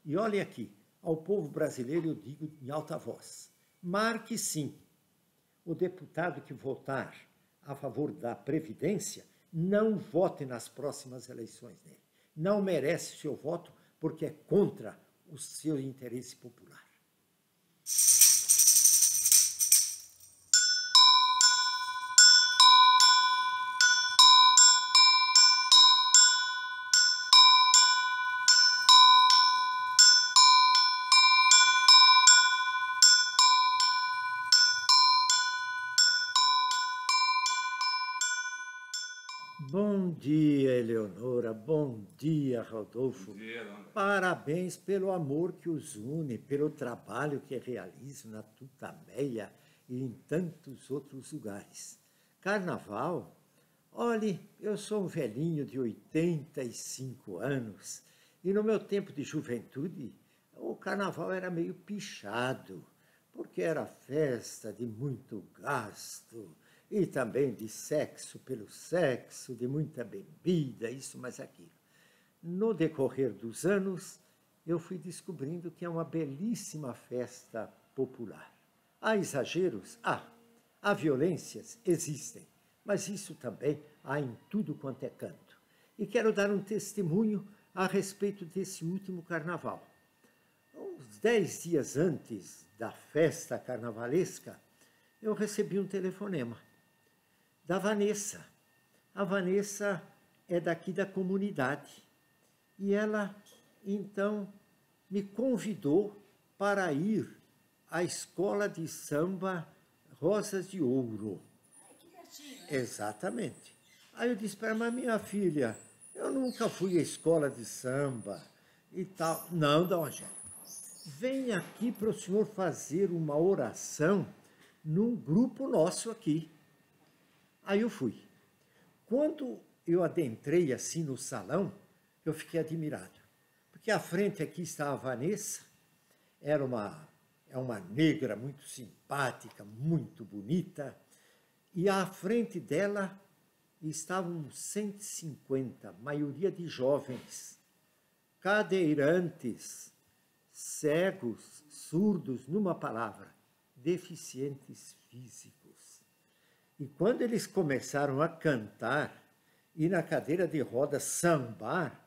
E olhe aqui, ao povo brasileiro eu digo em alta voz, marque sim. O deputado que votar a favor da Previdência, não vote nas próximas eleições nele. Não merece o seu voto porque é contra o seu interesse popular. Bom dia, Eleonora. Bom dia, Rodolfo. Bom dia, Dona. Parabéns pelo amor que os une, pelo trabalho que realizam na Tutameia e em tantos outros lugares. Carnaval? Olhe, eu sou um velhinho de 85 anos e no meu tempo de juventude o carnaval era meio pichado, porque era festa de muito gasto e também de sexo pelo sexo, de muita bebida, isso mais aquilo. No decorrer dos anos, eu fui descobrindo que é uma belíssima festa popular. Há exageros? Há violências? Existem. Mas isso também há em tudo quanto é canto. E quero dar um testemunho a respeito desse último carnaval. Uns 10 dias antes da festa carnavalesca, eu recebi um telefonema da Vanessa. A Vanessa é daqui da comunidade. E ela, então, me convidou para ir à escola de samba Rosas de Ouro. Que pertinho, né? Exatamente. Aí eu disse para ela, mas minha filha, eu nunca fui à escola de samba e tal. Não, Dom Angélico, vem aqui para o senhor fazer uma oração num grupo nosso aqui. Aí eu fui. Quando eu adentrei assim no salão, eu fiquei admirado. Porque à frente aqui está a Vanessa, é uma negra muito simpática, muito bonita, e à frente dela estavam 150, maioria de jovens, cadeirantes, cegos, surdos, numa palavra, deficientes físicos. E quando eles começaram a cantar e na cadeira de rodas sambar,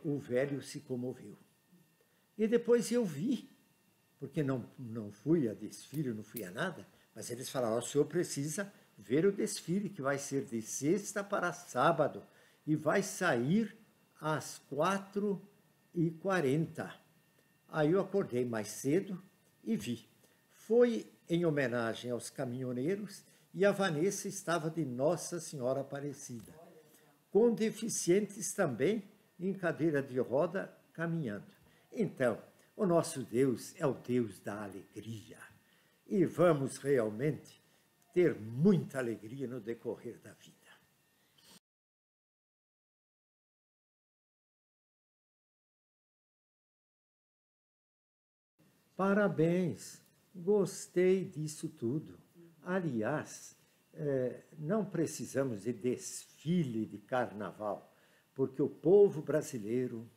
o velho se comoveu. E depois eu vi, porque não fui a desfile, não fui a nada, mas eles falaram, o senhor precisa ver o desfile, que vai ser de sexta para sábado, e vai sair às 4h40. Aí eu acordei mais cedo e vi. Foi em homenagem aos caminhoneiros e a Vanessa estava de Nossa Senhora Aparecida, com deficientes também em cadeira de roda caminhando. Então, o nosso Deus é o Deus da alegria. E vamos realmente ter muita alegria no decorrer da vida. Parabéns, gostei disso tudo. Aliás, não precisamos de desfile de carnaval, porque o povo brasileiro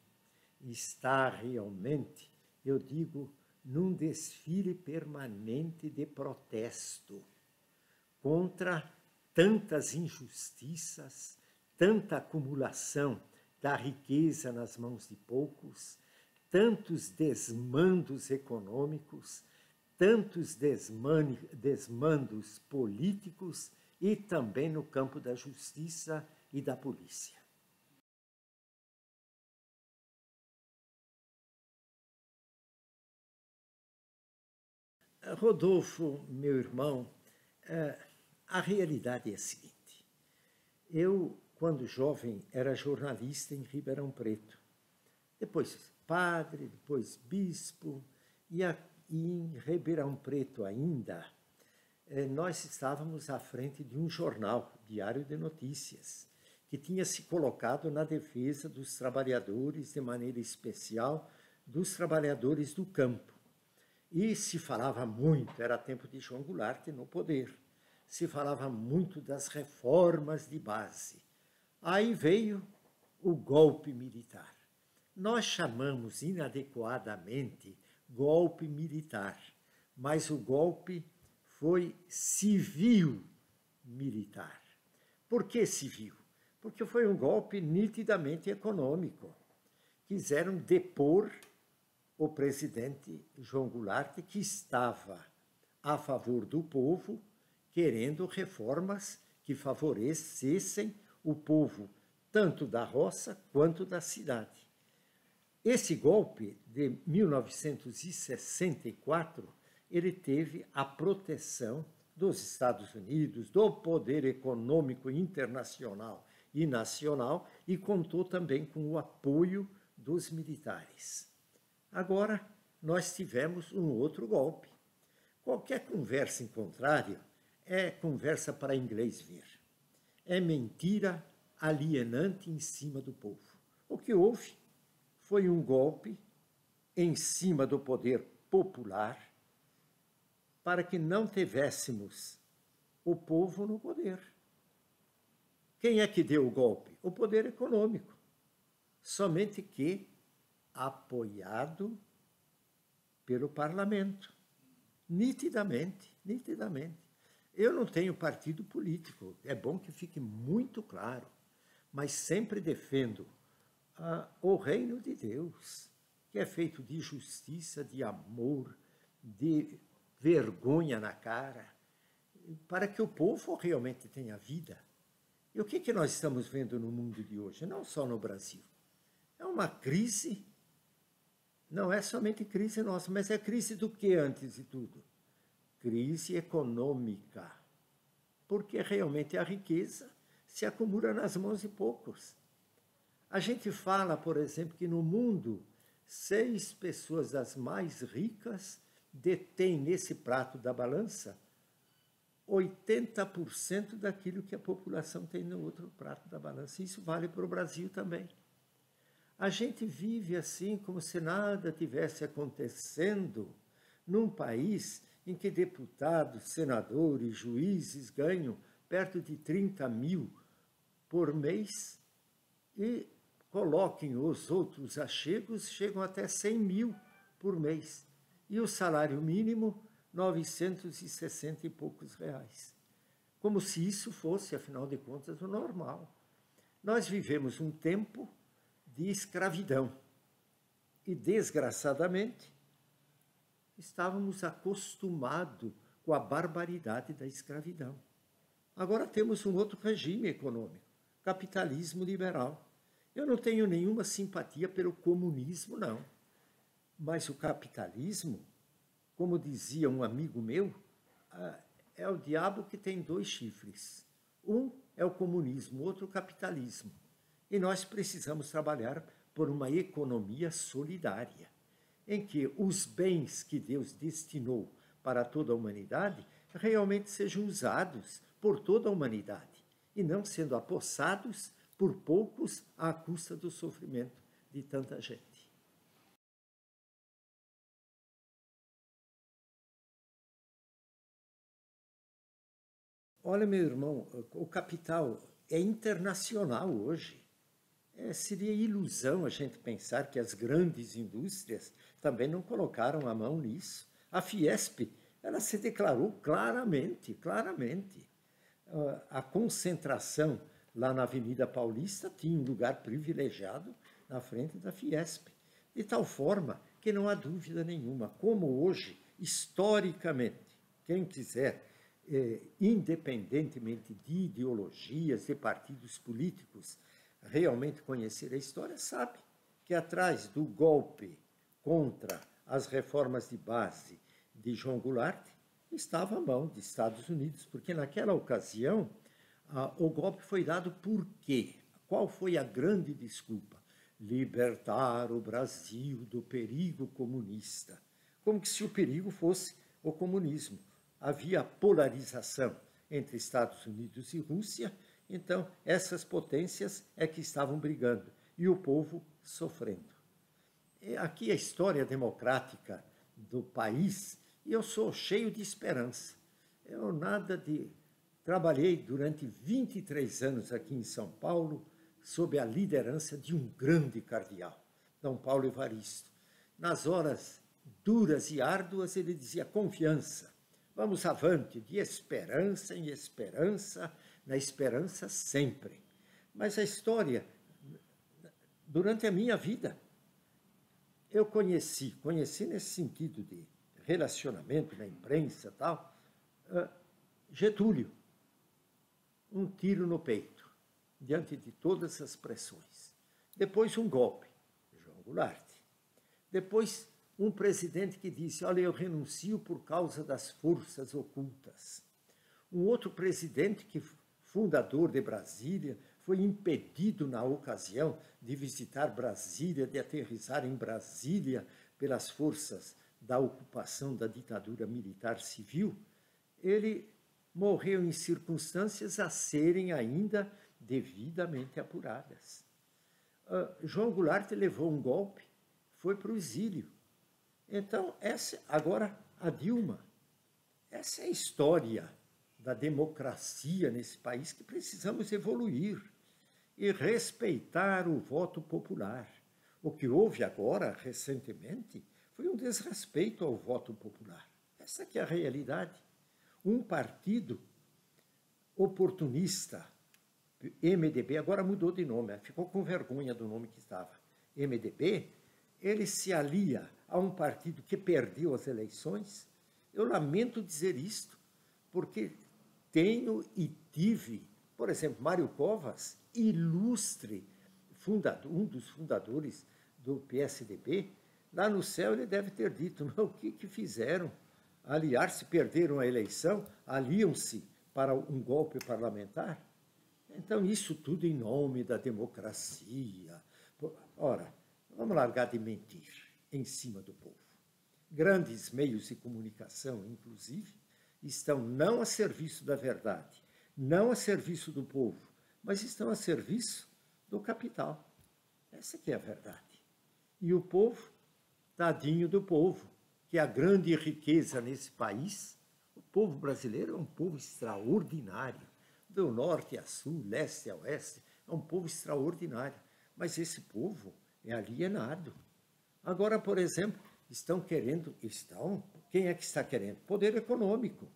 está realmente, eu digo, num desfile permanente de protesto contra tantas injustiças, tanta acumulação da riqueza nas mãos de poucos, tantos desmandos econômicos, tantos desmandos políticos e também no campo da justiça e da polícia. Rodolfo, meu irmão, a realidade é a seguinte. Eu, quando jovem, era jornalista em Ribeirão Preto. Depois padre, depois bispo, e em Ribeirão Preto ainda, nós estávamos à frente de um jornal, Diário de Notícias, que tinha se colocado na defesa dos trabalhadores, de maneira especial, dos trabalhadores do campo. E se falava muito, era tempo de João Goulart no poder, se falava muito das reformas de base. Aí veio o golpe militar. Nós chamamos inadequadamente golpe militar, mas o golpe foi civil-militar. Por que civil? Porque foi um golpe nitidamente econômico. Quiseram depor o presidente João Goulart, que estava a favor do povo, querendo reformas que favorecessem o povo, tanto da roça quanto da cidade. Esse golpe de 1964, ele teve a proteção dos Estados Unidos, do poder econômico internacional e nacional, e contou também com o apoio dos militares. Agora, nós tivemos um outro golpe. Qualquer conversa em contrário é conversa para inglês ver. É mentira alienante em cima do povo. O que houve foi um golpe em cima do poder popular para que não tivéssemos o povo no poder. Quem é que deu o golpe? O poder econômico. Somente que apoiado pelo parlamento. Nitidamente, nitidamente. Eu não tenho partido político, é bom que fique muito claro, mas sempre defendo o reino de Deus, que é feito de justiça, de amor, de vergonha na cara, para que o povo realmente tenha vida. E o que nós estamos vendo no mundo de hoje? Não só no Brasil. É uma crise, não é somente crise nossa, mas é crise do que antes de tudo? Crise econômica, porque realmente a riqueza se acumula nas mãos de poucos. A gente fala, por exemplo, que no mundo, 6 pessoas das mais ricas detêm nesse prato da balança 80% daquilo que a população tem no outro prato da balança. Isso vale para o Brasil também. A gente vive assim como se nada tivesse acontecendo num país em que deputados, senadores, juízes ganham perto de 30 mil por mês e coloquem os outros achegos, chegam até 100 mil por mês. E o salário mínimo, 960 e poucos reais. Como se isso fosse, afinal de contas, o normal. Nós vivemos um tempo de escravidão. E, desgraçadamente, estávamos acostumados com a barbaridade da escravidão. Agora temos um outro regime econômico, capitalismo liberal. Eu não tenho nenhuma simpatia pelo comunismo, não. Mas o capitalismo, como dizia um amigo meu, é o diabo que tem 2 chifres. Um é o comunismo, outro o capitalismo. E nós precisamos trabalhar por uma economia solidária, em que os bens que Deus destinou para toda a humanidade realmente sejam usados por toda a humanidade, e não sendo apossados por poucos à custa do sofrimento de tanta gente. Olha, meu irmão, o capital é internacional hoje. Seria ilusão a gente pensar que as grandes indústrias também não colocaram a mão nisso. A Fiesp, ela se declarou claramente, claramente. A concentração lá na Avenida Paulista tinha um lugar privilegiado na frente da Fiesp, de tal forma que não há dúvida nenhuma, como hoje, historicamente, quem quiser, independentemente de ideologias, de partidos políticos, realmente conhecer a história, sabe que atrás do golpe contra as reformas de base de João Goulart estava a mão dos Estados Unidos, porque naquela ocasião o golpe foi dado por quê? Qual foi a grande desculpa? Libertar o Brasil do perigo comunista. Como que se o perigo fosse o comunismo. Havia polarização entre Estados Unidos e Rússia, então essas potências é que estavam brigando e o povo sofrendo. Aqui a história democrática do país, e eu sou cheio de esperança. Eu nada de... Trabalhei durante 23 anos aqui em São Paulo, sob a liderança de um grande cardeal. D. Paulo Evaristo. Nas horas duras e árduas, ele dizia confiança. Vamos avante, de esperança em esperança, na esperança sempre. Mas a história, durante a minha vida, eu conheci nesse sentido de relacionamento na imprensa e tal, Getúlio, um tiro no peito, diante de todas as pressões. Depois um golpe, João Goulart. Depois um presidente que disse, olha, eu renuncio por causa das forças ocultas. Um outro presidente que, fundador de Brasília, foi impedido na ocasião de visitar Brasília, de aterrissar em Brasília pelas forças da ocupação da ditadura militar civil. Ele morreu em circunstâncias a serem ainda devidamente apuradas. João Goulart levou um golpe, foi para o exílio. Então, agora a Dilma. Essa é a história da democracia nesse país que precisamos evoluir e respeitar o voto popular. O que houve agora, recentemente, foi um desrespeito ao voto popular. Essa que é a realidade. Um partido oportunista, MDB, agora mudou de nome, ficou com vergonha do nome que estava, MDB, ele se alia a um partido que perdeu as eleições. Eu lamento dizer isto, porque tenho e tive, por exemplo, Mário Covas, ilustre um dos fundadores do PSDB, lá no céu ele deve ter dito, o que fizeram? Aliar-se, perderam a eleição, aliam-se para um golpe parlamentar? Então, isso tudo em nome da democracia. Ora, vamos largar de mentir em cima do povo. Grandes meios de comunicação, inclusive, estão não a serviço da verdade, não a serviço do povo, mas estão a serviço do capital. Essa que é a verdade. E o povo, tadinho do povo, que é a grande riqueza nesse país. O povo brasileiro é um povo extraordinário, do norte a sul, leste a oeste, é um povo extraordinário. Mas esse povo é alienado. Agora, por exemplo, quem é que está querendo? Poder econômico.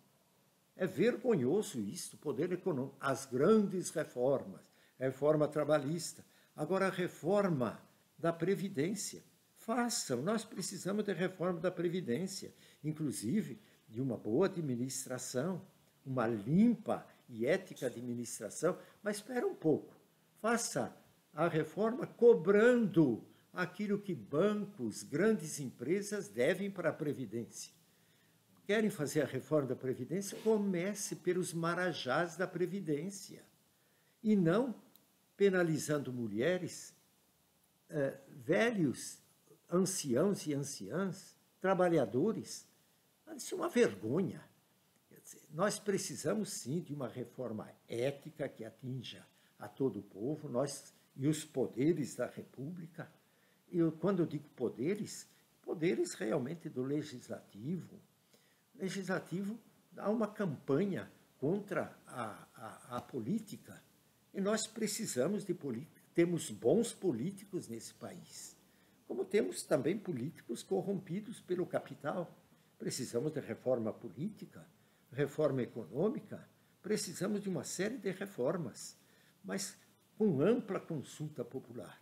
É vergonhoso isso, poder econômico. As grandes reformas, reforma trabalhista, agora a reforma da Previdência. Façam, nós precisamos de reforma da Previdência, inclusive de uma boa administração, uma limpa e ética administração, mas espera um pouco, faça a reforma cobrando aquilo que bancos, grandes empresas devem para a Previdência. Querem fazer a reforma da Previdência? Comece pelos marajás da Previdência e não penalizando mulheres, velhos, anciãos e anciãs, trabalhadores. Isso é uma vergonha. Quer dizer, nós precisamos, sim, de uma reforma ética que atinja a todo o povo, nós e os poderes da República. Quando eu digo poderes realmente do Legislativo. O Legislativo dá uma campanha contra a política. E nós precisamos de política. Temos bons políticos nesse país. Como temos também políticos corrompidos pelo capital. Precisamos de reforma política, reforma econômica, precisamos de uma série de reformas, mas com ampla consulta popular.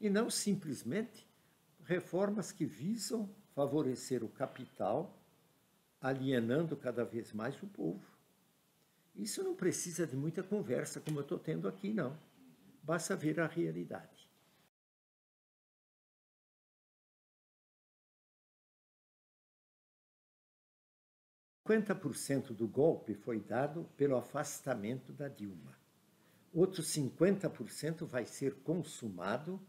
E não simplesmente reformas que visam favorecer o capital, alienando cada vez mais o povo. Isso não precisa de muita conversa, como eu estou tendo aqui, não. Basta ver a realidade. 50% do golpe foi dado pelo afastamento da Dilma. Outros 50% vai ser consumado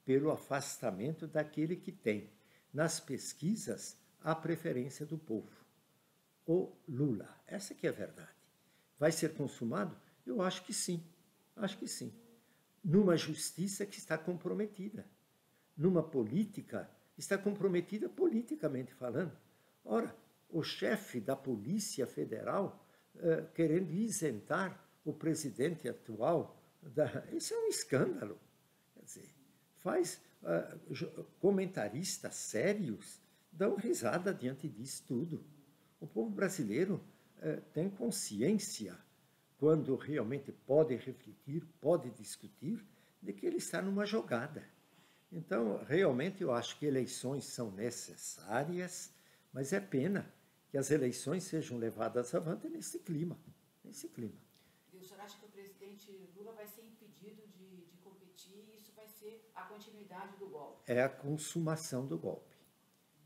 pelo afastamento daquele que tem, nas pesquisas, a preferência do povo. O Lula. Essa que é a verdade. Vai ser consumado? Eu acho que sim. Acho que sim. Numa justiça que está comprometida. Numa política, está comprometida politicamente falando. Ora, o chefe da Polícia Federal querendo isentar o presidente atual. Isso é um escândalo. Quer dizer, faz comentaristas sérios dão risada diante disso tudo. O povo brasileiro tem consciência, quando realmente pode refletir, pode discutir, de que ele está numa jogada. Então, realmente, eu acho que eleições são necessárias, mas é pena que as eleições sejam levadas avante nesse clima. Nesse clima. E o senhor acha que o presidente Lula vai ser impedido de competir e isso vai ser a continuidade do golpe? É a consumação do golpe.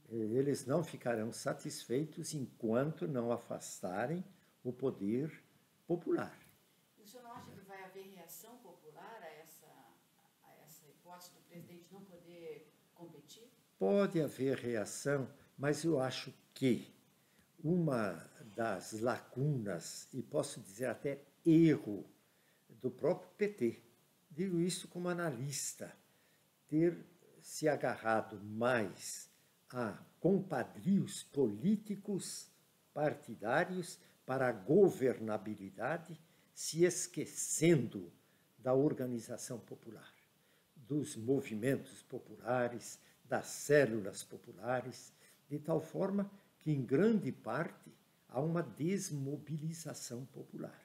Eles não ficarão satisfeitos enquanto não afastarem o poder popular. E o senhor não acha que vai haver reação popular a essa hipótese do presidente não poder competir? Pode haver reação, mas eu acho que uma das lacunas, e posso dizer até erro, do próprio PT, digo isso como analista, ter se agarrado mais a compadrios políticos partidários para a governabilidade, se esquecendo da organização popular, dos movimentos populares, das células populares, de tal forma que, em grande parte, há uma desmobilização popular.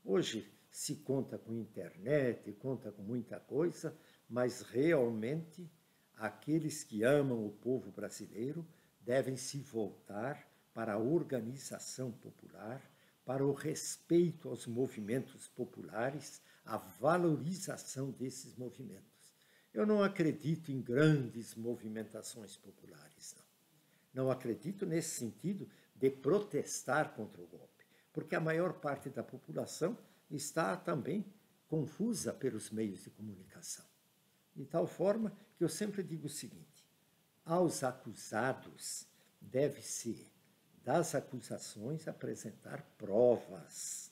Hoje se conta com internet, conta com muita coisa, mas realmente aqueles que amam o povo brasileiro devem se voltar para a organização popular, para o respeito aos movimentos populares, a valorização desses movimentos. Eu não acredito em grandes movimentações populares, não. Não acredito nesse sentido de protestar contra o golpe, porque a maior parte da população está também confusa pelos meios de comunicação. De tal forma que eu sempre digo o seguinte: aos acusados deve-se, das acusações, apresentar provas,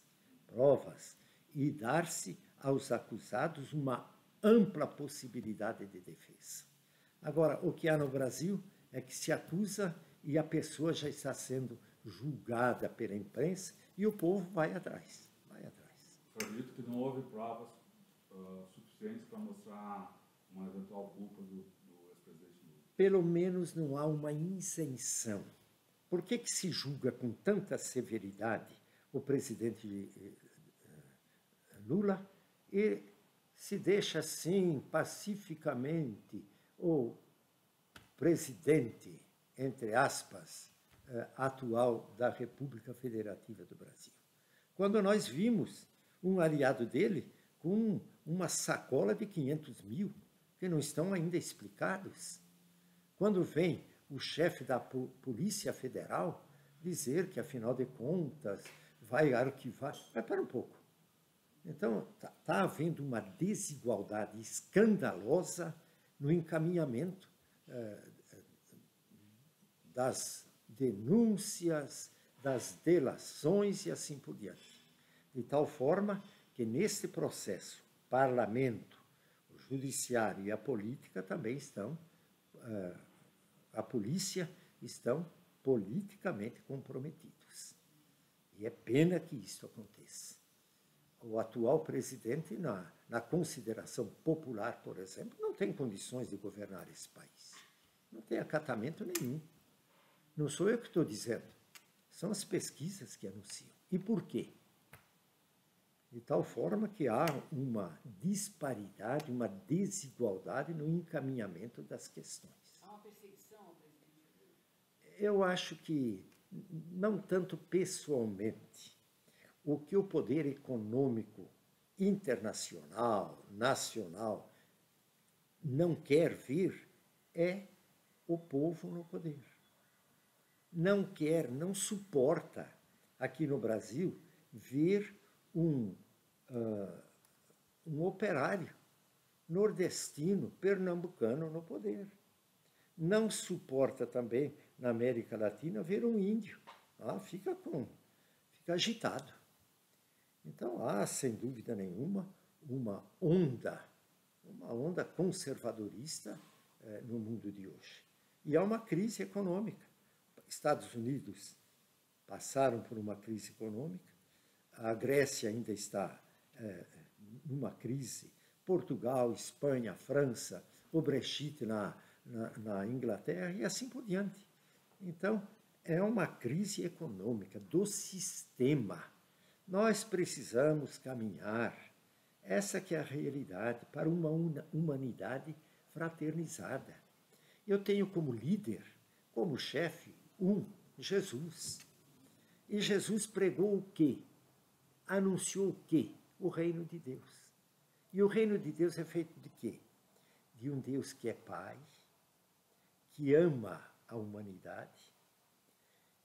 e dar-se aos acusados uma ampla possibilidade de defesa. Agora, o que há no Brasil é que se acusa e a pessoa já está sendo julgada pela imprensa e o povo vai atrás. Eu acredito que não houve provas suficientes para mostrar uma eventual culpa do ex-presidente Lula. Pelo menos não há uma isenção. Por que se julga com tanta severidade o presidente Lula e se deixa assim pacificamente o presidente, entre aspas, atual da República Federativa do Brasil? Quando nós vimos um aliado dele com uma sacola de 500 mil, que não estão ainda explicados. Quando vem o chefe da Polícia Federal dizer que, afinal de contas, vai arquivar... Mas para um pouco. Então, está havendo uma desigualdade escandalosa no encaminhamento das denúncias, das delações e assim por diante. De tal forma que, nesse processo, parlamento, o judiciário e a política também estão, a polícia estão politicamente comprometidos. E é pena que isso aconteça. O atual presidente, na consideração popular, por exemplo, não tem condições de governar esse país. Não tem acatamento nenhum. Não sou eu que estou dizendo. São as pesquisas que anunciam. E por quê? De tal forma que há uma disparidade, uma desigualdade no encaminhamento das questões. Há uma perseguição ao presidente Lula? Eu acho que, não tanto pessoalmente, o que o poder econômico internacional, nacional, não quer ver é o povo no poder. Não quer, não suporta, aqui no Brasil, ver um operário nordestino, pernambucano no poder. Não suporta também, na América Latina, ver um índio. Fica agitado. Então, há, sem dúvida nenhuma, uma onda conservadorista no mundo de hoje. E há uma crise econômica. Estados Unidos passaram por uma crise econômica, a Grécia ainda está numa crise, Portugal, Espanha, França, o Brexit na Inglaterra e assim por diante. Então, é uma crise econômica do sistema. Nós precisamos caminhar, essa que é a realidade, para uma humanidade fraternizada. Eu tenho como líder, como chefe, Jesus. E Jesus pregou o quê? Anunciou o quê? O reino de Deus. E o reino de Deus é feito de quê? De um Deus que é Pai, que ama a humanidade.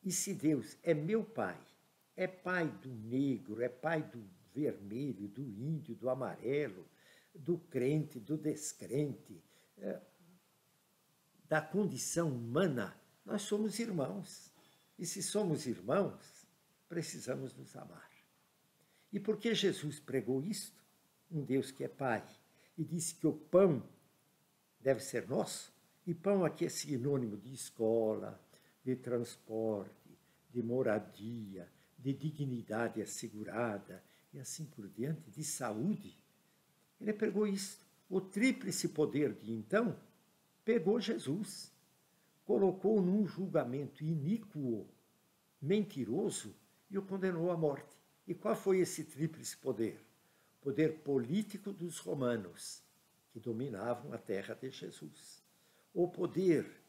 E se Deus é meu Pai, é Pai do negro, é Pai do vermelho, do índio, do amarelo, do crente, do descrente, da condição humana, nós somos irmãos. E se somos irmãos, precisamos nos amar. E por que Jesus pregou isto? Um Deus que é Pai, e disse que o pão deve ser nosso, e pão aqui é sinônimo de escola, de transporte, de moradia, de dignidade assegurada, e assim por diante, de saúde. Ele pregou isso. O tríplice poder de então pegou Jesus, colocou num julgamento iníquo, mentiroso, e o condenou à morte. E qual foi esse tríplice poder? O poder político dos romanos, que dominavam a terra de Jesus. O poder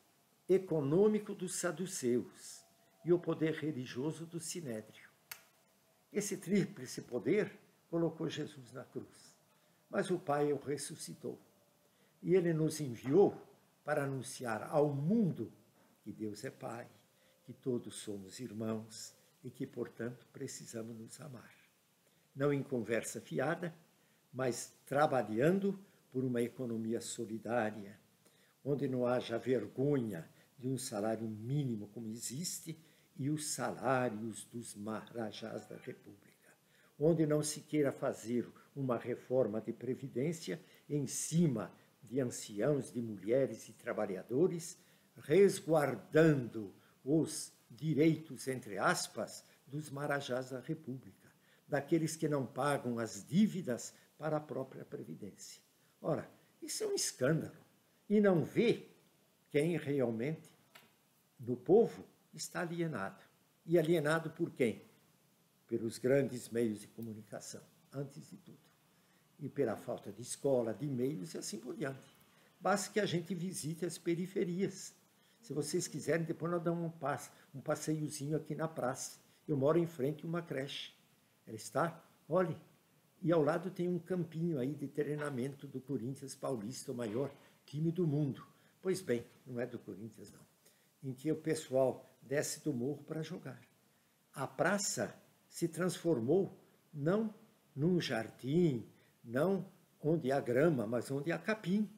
econômico dos saduceus e o poder religioso do sinédrio. Esse tríplice poder colocou Jesus na cruz. Mas o Pai o ressuscitou. E ele nos enviou para anunciar ao mundo que Deus é Pai, que todos somos irmãos e que, portanto, precisamos nos amar. Não em conversa fiada, mas trabalhando por uma economia solidária, onde não haja vergonha de um salário mínimo como existe e os salários dos marajás da República, onde não se queira fazer uma reforma de previdência em cima de anciãos, de mulheres e trabalhadores, resguardando os direitos, entre aspas, dos marajás da República, daqueles que não pagam as dívidas para a própria previdência. Ora, isso é um escândalo. E não vê quem realmente, no povo, está alienado. E alienado por quem? Pelos grandes meios de comunicação, antes de tudo. E pela falta de escola, de meios e assim por diante. Basta que a gente visite as periferias. Se vocês quiserem, depois nós damos um passeiozinho aqui na praça. Eu moro em frente a uma creche. Ela está, olhe, e ao lado tem um campinho aí de treinamento do Corinthians Paulista, o maior time do mundo. Pois bem, não é do Corinthians, não. Em que o pessoal desce do morro para jogar. A praça se transformou não num jardim, não onde há grama, mas onde há capim.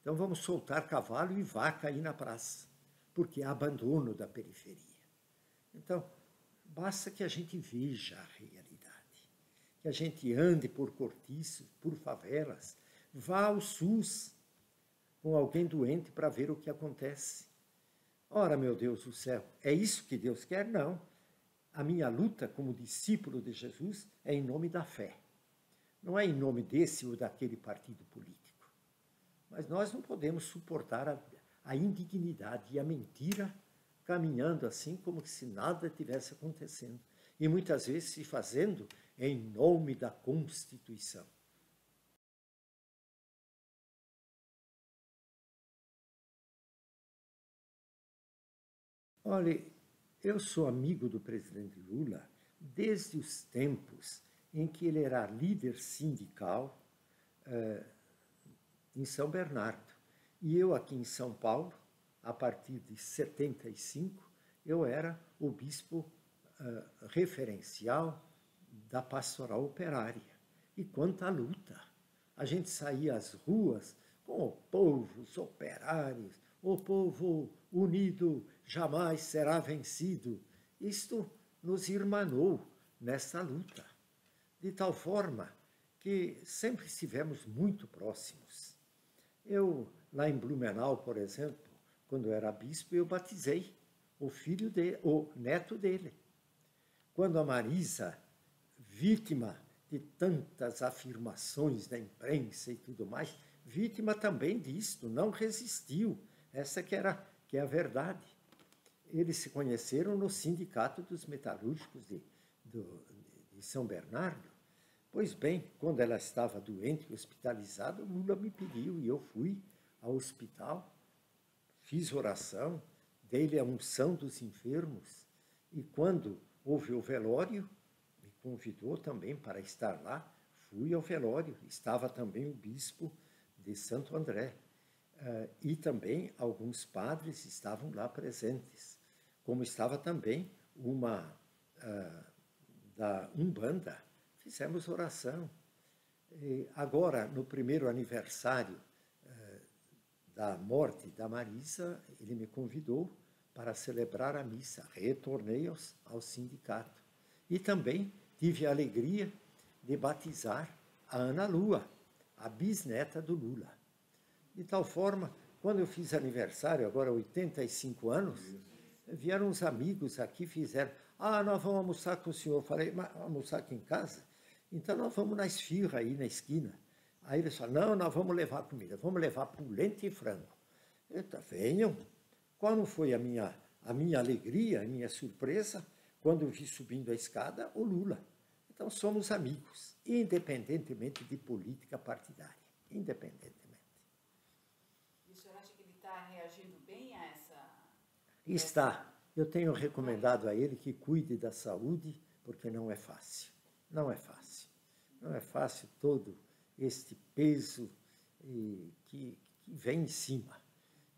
Então vamos soltar cavalo e vaca aí na praça, porque há abandono da periferia. Então, basta que a gente veja a realidade, que a gente ande por cortiços, por favelas, vá ao SUS com alguém doente para ver o que acontece. Ora, meu Deus do céu, é isso que Deus quer? Não. A minha luta como discípulo de Jesus é em nome da fé. Não é em nome desse ou daquele partido político. Mas nós não podemos suportar a indignidade e a mentira caminhando assim como se nada tivesse acontecendo. E muitas vezes se fazendo em nome da Constituição. Olha, eu sou amigo do presidente Lula desde os tempos em que ele era líder sindical em São Bernardo. E eu aqui em São Paulo, a partir de 75, eu era o bispo referencial da pastoral operária. E quanta luta! A gente saía às ruas com o povo, os operários, o povo unido jamais será vencido. Isto nos irmanou nessa luta, de tal forma que sempre estivemos muito próximos. Eu, lá em Blumenau, por exemplo, quando eu era bispo, eu batizei o neto dele. Quando a Marisa, vítima de tantas afirmações da imprensa e tudo mais, vítima também disto, não resistiu. Essa que é a verdade. Eles se conheceram no Sindicato dos Metalúrgicos de São Bernardo. Pois bem, quando ela estava doente e hospitalizada, o Lula me pediu e eu fui ao hospital, fiz oração, dei-lhe a unção dos enfermos e quando houve o velório, me convidou também para estar lá, fui ao velório, estava também o bispo de Santo André e também alguns padres estavam lá presentes, como estava também uma da Umbanda. Fizemos oração. E agora, no primeiro aniversário da morte da Marisa, ele me convidou para celebrar a missa. Retornei ao sindicato. E também tive a alegria de batizar a Ana Lua, a bisneta do Lula. De tal forma, quando eu fiz aniversário, agora 85 anos, vieram uns amigos aqui, fizeram, nós vamos almoçar com o senhor. Eu falei, mas almoçar aqui em casa? Então nós vamos na esfirra aí na esquina. Aí eles falaram, não, nós vamos levar comida, vamos levar polenta e frango. Eita, venham. Qual não foi a minha alegria, a minha surpresa, quando eu vi subindo a escada o Lula. Então somos amigos, independentemente de política partidária, independentemente. E o senhor acha que ele está reagindo bem a essa... Está. Eu tenho recomendado a ele que cuide da saúde, porque não é fácil. Não é fácil. Não é fácil todo este peso que vem em cima.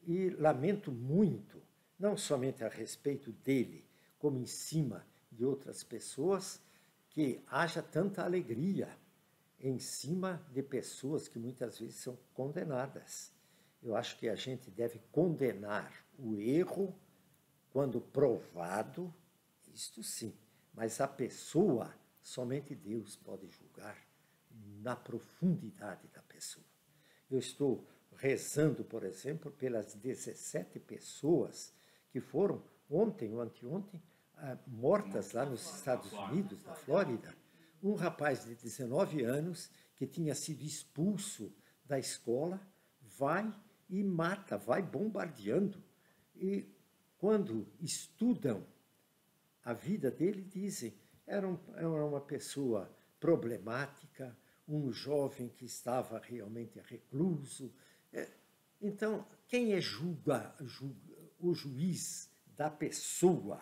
E lamento muito, não somente a respeito dele, como em cima de outras pessoas, que haja tanta alegria em cima de pessoas que muitas vezes são condenadas. Eu acho que a gente deve condenar o erro quando provado, isto sim, mas a pessoa, somente Deus pode julgar na profundidade da pessoa. Eu estou rezando, por exemplo, pelas 17 pessoas que foram ontem ou anteontem mortas lá nos Estados Unidos, na Flórida. Um rapaz de 19 anos que tinha sido expulso da escola, vai e mata, vai bombardeando. E quando estudam a vida dele, dizem, era uma pessoa problemática, um jovem que estava realmente recluso. Então, quem é o juiz da pessoa?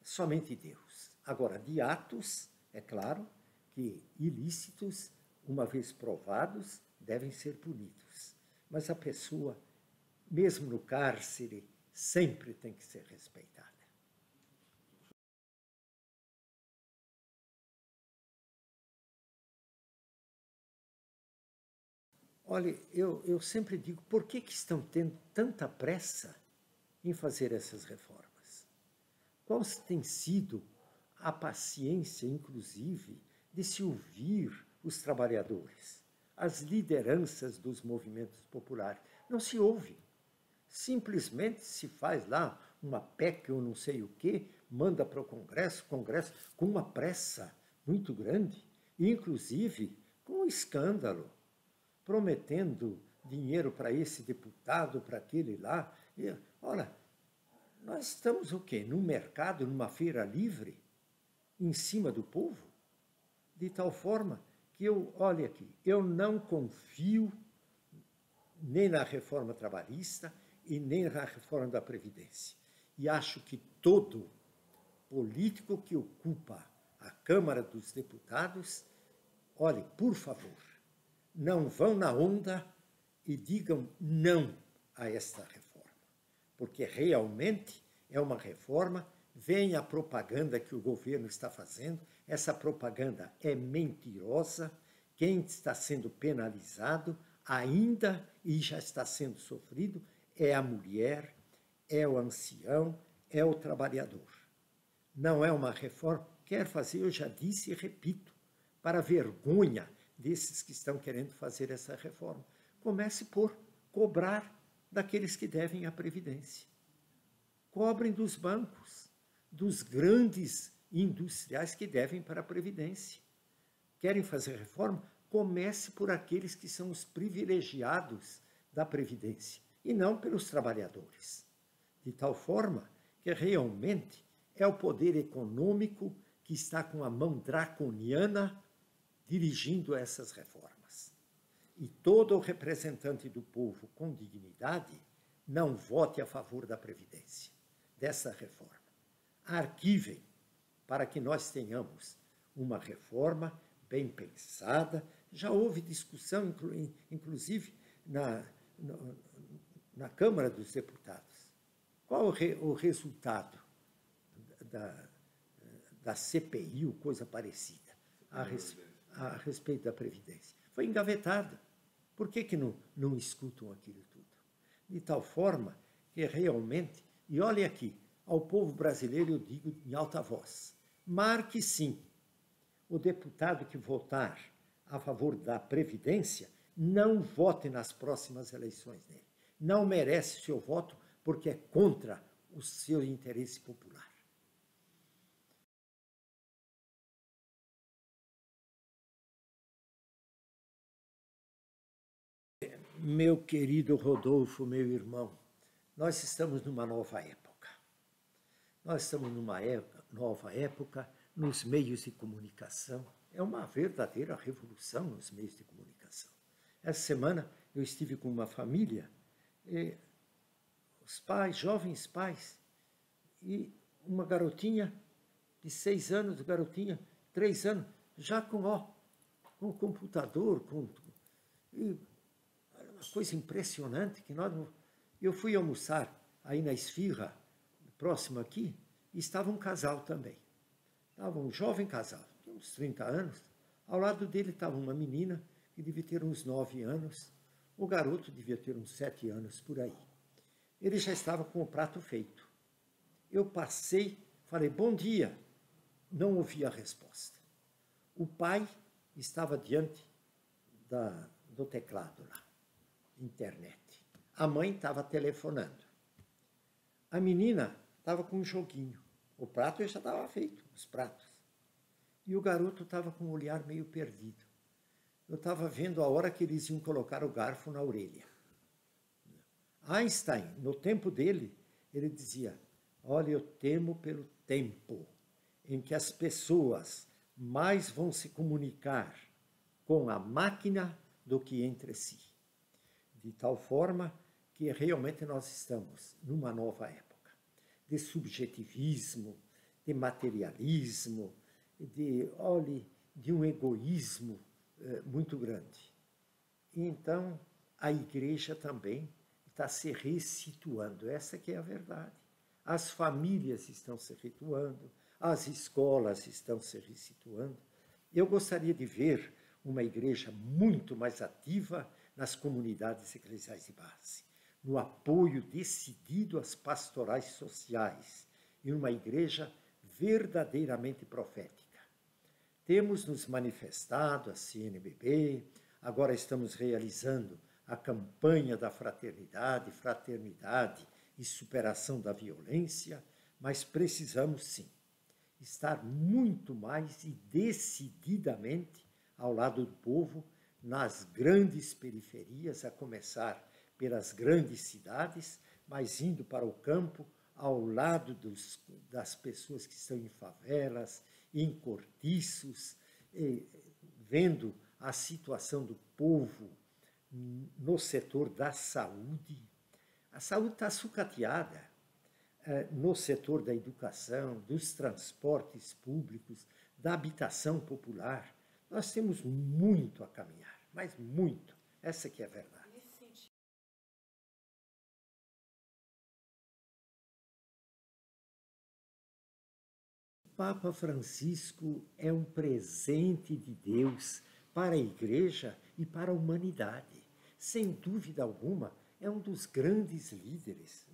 Somente Deus. Agora, de atos, é claro que ilícitos, uma vez provados, devem ser punidos. Mas a pessoa, mesmo no cárcere, sempre tem que ser respeitada. Olha, eu sempre digo, por que estão tendo tanta pressa em fazer essas reformas? Qual tem sido a paciência, inclusive, de se ouvir os trabalhadores, as lideranças dos movimentos populares? Não se ouve. Simplesmente se faz lá uma PEC ou não sei o quê, manda para o Congresso com uma pressa muito grande, inclusive com um escândalo, prometendo dinheiro para esse deputado, para aquele lá. E, olha, nós estamos o quê? Num mercado, numa feira livre, em cima do povo? De tal forma que olha aqui, eu não confio nem na reforma trabalhista e nem na reforma da Previdência. E acho que todo político que ocupa a Câmara dos Deputados, olhe, por favor, não vão na onda e digam não a esta reforma. Porque realmente é uma reforma, vem a propaganda que o governo está fazendo, essa propaganda é mentirosa, quem está sendo penalizado ainda e já está sendo sofrido é a mulher, é o ancião, é o trabalhador. Não é uma reforma, quer fazer, eu já disse e repito, para a vergonha desses que estão querendo fazer essa reforma. Comece por cobrar daqueles que devem a Previdência. Cobrem dos bancos, dos grandes industriais que devem para a Previdência. Querem fazer reforma? comece por aqueles que são os privilegiados da Previdência, e não pelos trabalhadores. De tal forma que realmente é o poder econômico que está com a mão draconiana dirigindo essas reformas. E todo representante do povo com dignidade não vote a favor da Previdência, dessa reforma. Arquivem para que nós tenhamos uma reforma bem pensada. Já houve discussão, inclusive, na Câmara dos Deputados. Qual o resultado da CPI ou coisa parecida a respeito da Previdência? Foi engavetada. Por que não escutam aquilo tudo? De tal forma que realmente, e olhe aqui, ao povo brasileiro eu digo em alta voz, marque sim, o deputado que votar a favor da Previdência, não vote nas próximas eleições nele. Não merece o seu voto porque é contra o seu interesse popular. Meu querido Rodolfo, meu irmão, nós estamos numa nova época. Nós estamos numa nova época nos meios de comunicação. É uma verdadeira revolução nos meios de comunicação. Essa semana eu estive com uma família, os pais, jovens pais, e uma garotinha de 6 anos, garotinha, 3 anos, já com o computador, e uma coisa impressionante que eu fui almoçar aí na Esfirra, próximo aqui, e estava um casal também. Estava um jovem casal, de uns 30 anos. Ao lado dele estava uma menina que devia ter uns 9 anos. O garoto devia ter uns 7 anos por aí. Ele já estava com o prato feito. Eu passei, falei, bom dia. Não ouvi a resposta. O pai estava diante do teclado lá, internet. A mãe estava telefonando. A menina estava com um joguinho. O prato já estava feito, os pratos. E o garoto estava com um olhar meio perdido. Eu estava vendo a hora que eles iam colocar o garfo na orelha. Einstein, no tempo dele, ele dizia, olha, eu temo pelo tempo em que as pessoas mais vão se comunicar com a máquina do que entre si. De tal forma que realmente nós estamos numa nova época de subjetivismo, de materialismo, de um egoísmo muito grande. E então, a igreja também está se ressituando. Essa que é a verdade. As famílias estão se ressituando, as escolas estão se ressituando. Eu gostaria de ver uma igreja muito mais ativa nas comunidades eclesiais de base, no apoio decidido às pastorais sociais, e uma igreja verdadeiramente profética. Temos nos manifestado, a CNBB, agora estamos realizando a campanha da fraternidade e superação da violência, mas precisamos sim estar muito mais e decididamente ao lado do povo nas grandes periferias, a começar pelas grandes cidades, mas indo para o campo, ao lado das pessoas que estão em favelas, em cortiços, vendo a situação do povo no setor da saúde. A saúde está sucateada no setor da educação, dos transportes públicos, da habitação popular. Nós temos muito a caminhar, mas muito. Essa que é a verdade. Papa Francisco é um presente de Deus para a Igreja e para a humanidade. Sem dúvida alguma, é um dos grandes líderes,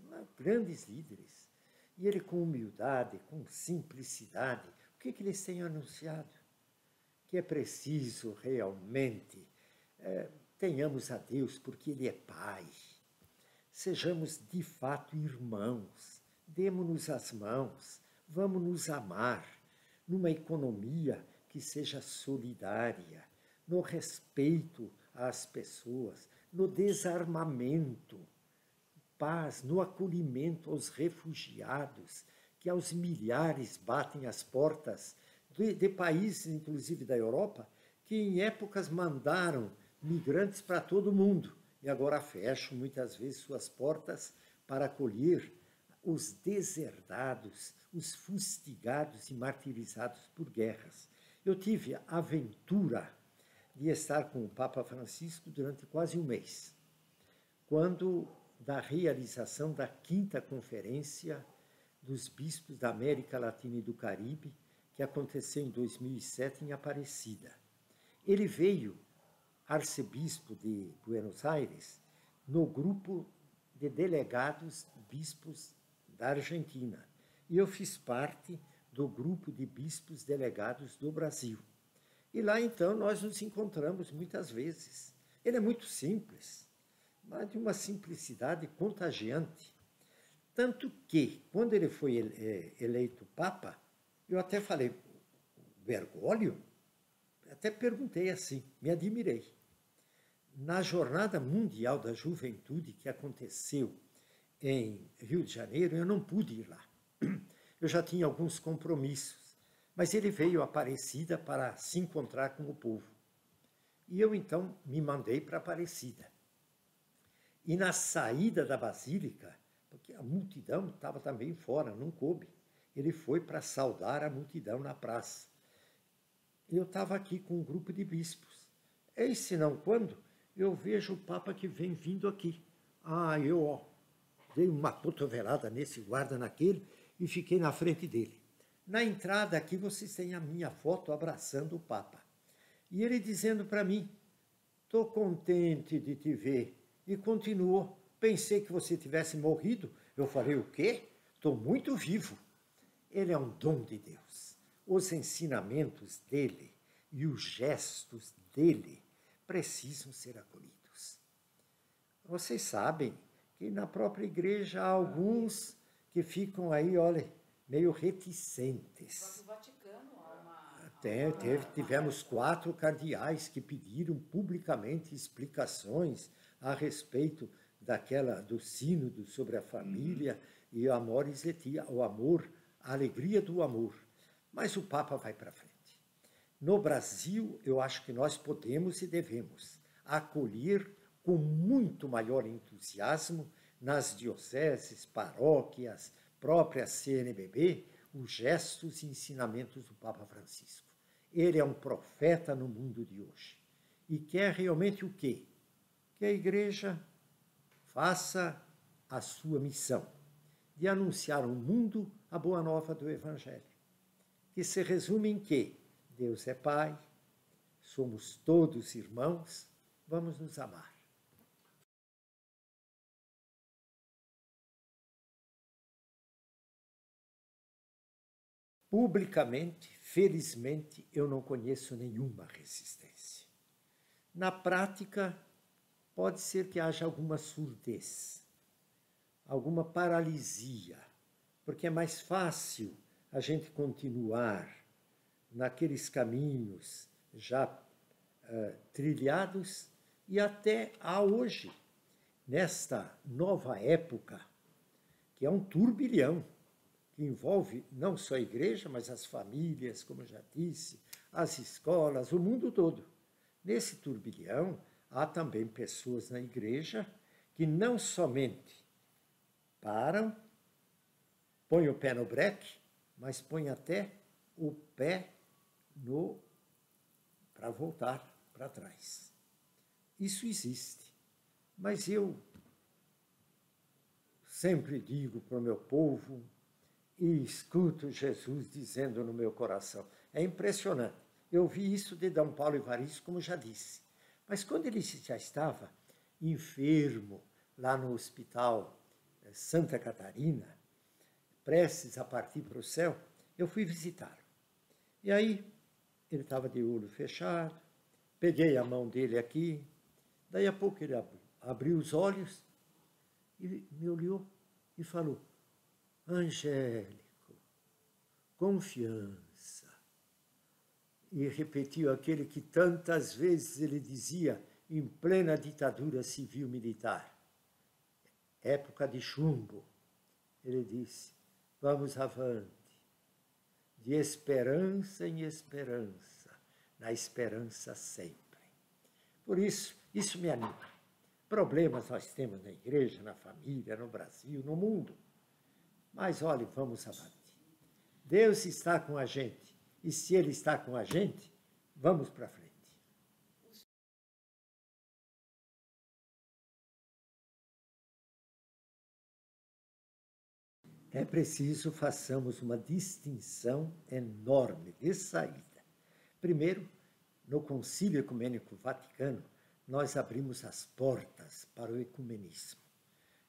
E ele, com humildade, com simplicidade, o que eles têm anunciado? Que é preciso realmente tenhamos a Deus porque Ele é Pai. Sejamos de fato irmãos, demos-nos as mãos, vamos nos amar numa economia que seja solidária, no respeito às pessoas, no desarmamento, paz, no acolhimento aos refugiados, que aos milhares batem as portas de países, inclusive da Europa, que em épocas mandaram migrantes para todo o mundo e agora fecham muitas vezes suas portas para acolher os deserdados, os fustigados e martirizados por guerras. Eu tive a aventura de estar com o Papa Francisco durante quase um mês, quando da realização da 5ª Conferência dos Bispos da América Latina e do Caribe, que aconteceu em 2007 em Aparecida. Ele veio, arcebispo de Buenos Aires, no grupo de delegados bispos da Argentina. E eu fiz parte do grupo de bispos delegados do Brasil. E lá, então, nós nos encontramos muitas vezes. Ele é muito simples, mas de uma simplicidade contagiante. Tanto que, quando ele foi eleito Papa, eu até falei, Bergoglio? Até perguntei assim, me admirei. Na Jornada Mundial da Juventude, que aconteceu em Rio de Janeiro, eu não pude ir lá. Eu já tinha alguns compromissos, mas ele veio a Aparecida para se encontrar com o povo. E eu, então, me mandei para Aparecida. E na saída da Basílica, porque a multidão estava também fora, não coube, ele foi para saudar a multidão na praça. Eu estava aqui com um grupo de bispos. Eis senão quando eu vejo o Papa que vem vindo aqui. Eu dei uma cotovelada nesse guarda naquele e fiquei na frente dele. Na entrada aqui vocês têm a minha foto abraçando o Papa. E ele dizendo para mim, estou contente de te ver. E continuou, pensei que você tivesse morrido. Eu falei, o quê? Estou muito vivo. Ele é um dom de Deus. Os ensinamentos dele e os gestos dele precisam ser acolhidos. Vocês sabem que na própria igreja há alguns que ficam aí, olha, meio reticentes. No Vaticano há Tivemos 4 cardeais que pediram publicamente explicações a respeito do sínodo sobre a família e o amor, a alegria do amor. Mas o Papa vai para frente. No Brasil, eu acho que nós podemos e devemos acolher com muito maior entusiasmo nas dioceses, paróquias, próprias CNBB, os gestos e ensinamentos do Papa Francisco. Ele é um profeta no mundo de hoje. E quer realmente o quê? Que a igreja faça a sua missão de anunciar ao mundo a boa nova do Evangelho, que se resume em que Deus é Pai, somos todos irmãos, vamos nos amar. Publicamente, felizmente, eu não conheço nenhuma resistência. Na prática, pode ser que haja alguma surdez, alguma paralisia, porque é mais fácil a gente continuar naqueles caminhos já trilhados e até a hoje, nesta nova época, que é um turbilhão, que envolve não só a igreja, mas as famílias, como eu já disse, as escolas, o mundo todo. Nesse turbilhão, há também pessoas na igreja que não somente param, põem o pé no breque, mas põem até o pé para voltar para trás. Isso existe. Mas eu sempre digo para o meu povo e escuto Jesus dizendo no meu coração. É impressionante. Eu vi isso de D. Paulo Evaristo, como já disse. Mas quando ele já estava enfermo lá no hospital Santa Catarina, prestes a partir para o céu, eu fui visitá-lo. E aí, ele estava de olho fechado, peguei a mão dele aqui, daí a pouco ele abriu os olhos e me olhou e falou, Angélico, confiança. e repetiu aquele que tantas vezes ele dizia em plena ditadura civil-militar, época de chumbo. Ele disse, vamos avante, de esperança em esperança, na esperança sempre. Por isso, isso me anima. Problemas nós temos na igreja, na família, no Brasil, no mundo. Mas, olhe, vamos avante. Deus está com a gente. E se Ele está com a gente, vamos para frente. É preciso façamos uma distinção enorme de saída. Primeiro, no Concílio Ecumênico Vaticano, nós abrimos as portas para o ecumenismo.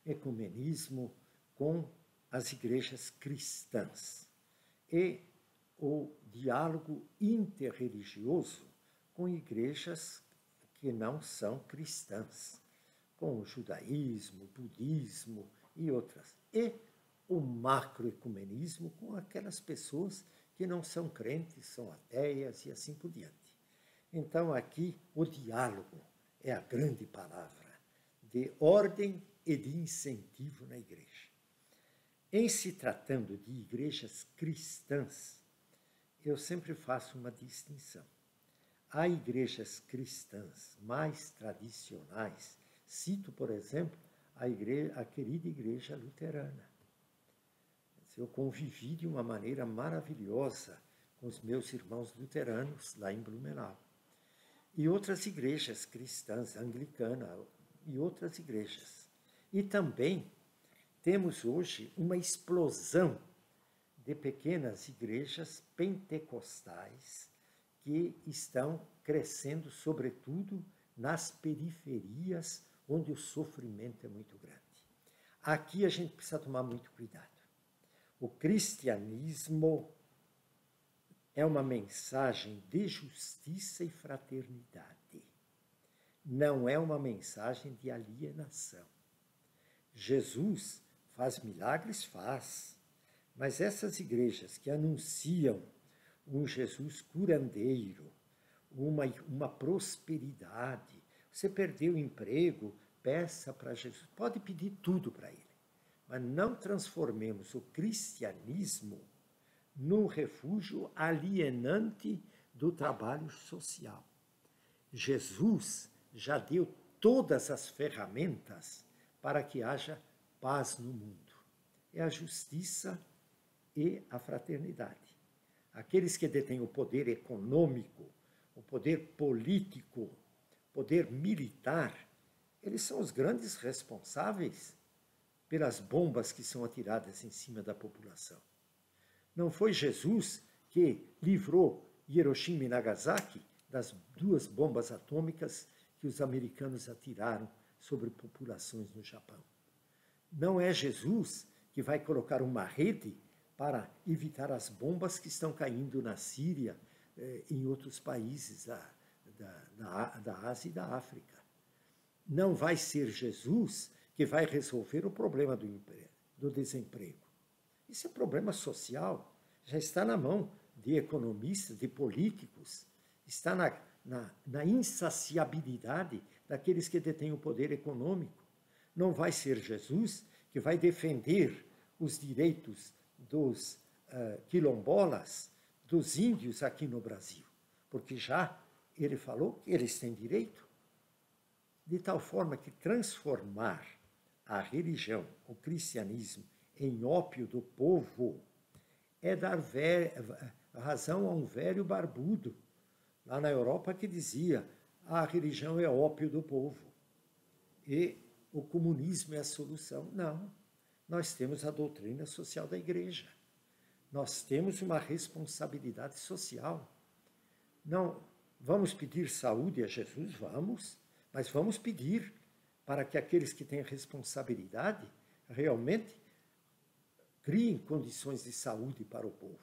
Ecumenismo com as igrejas cristãs e o diálogo interreligioso com igrejas que não são cristãs, com o judaísmo, o budismo e outras. E o macroecumenismo com aquelas pessoas que não são crentes, são ateias e assim por diante. Então, aqui, o diálogo é a grande palavra de ordem e de incentivo na igreja. Em se tratando de igrejas cristãs, eu sempre faço uma distinção. Há igrejas cristãs mais tradicionais, cito, por exemplo, a querida igreja luterana. Eu convivi de uma maneira maravilhosa com os meus irmãos luteranos lá em Blumenau. E outras igrejas cristãs, anglicana e outras igrejas. E também temos hoje uma explosão de pequenas igrejas pentecostais que estão crescendo, sobretudo, nas periferias, onde o sofrimento é muito grande. Aqui a gente precisa tomar muito cuidado. O cristianismo é uma mensagem de justiça e fraternidade. Não é uma mensagem de alienação. Jesus faz milagres? Faz. Mas essas igrejas que anunciam um Jesus curandeiro, uma prosperidade, você perdeu o emprego, peça para Jesus, pode pedir tudo para ele. Mas não transformemos o cristianismo num refúgio alienante do trabalho social. Jesus já deu todas as ferramentas para que haja paz no mundo. É a justiça e a fraternidade. Aqueles que detêm o poder econômico, o poder político, o poder militar, eles são os grandes responsáveis pelas bombas que são atiradas em cima da população. Não foi Jesus que livrou Hiroshima e Nagasaki das 2 bombas atômicas que os americanos atiraram sobre populações no Japão. Não é Jesus que vai colocar uma rede para evitar as bombas que estão caindo na Síria, em outros países da Ásia e da África. Não vai ser Jesus que vai resolver o problema do desemprego. Isso é problema social, já está na mão de economistas, de políticos, está na insaciabilidade daqueles que detêm o poder econômico. Não vai ser Jesus que vai defender os direitos dos quilombolas, dos índios aqui no Brasil, porque já ele falou que eles têm direito, de tal forma que transformar a religião, o cristianismo, em ópio do povo, é dar razão a um velho barbudo, lá na Europa, que dizia a religião é ópio do povo e o comunismo é a solução. Não, nós temos a doutrina social da igreja. Nós temos uma responsabilidade social. Não, vamos pedir saúde a Jesus? Vamos, mas vamos pedir para que aqueles que têm responsabilidade realmente criem condições de saúde para o povo.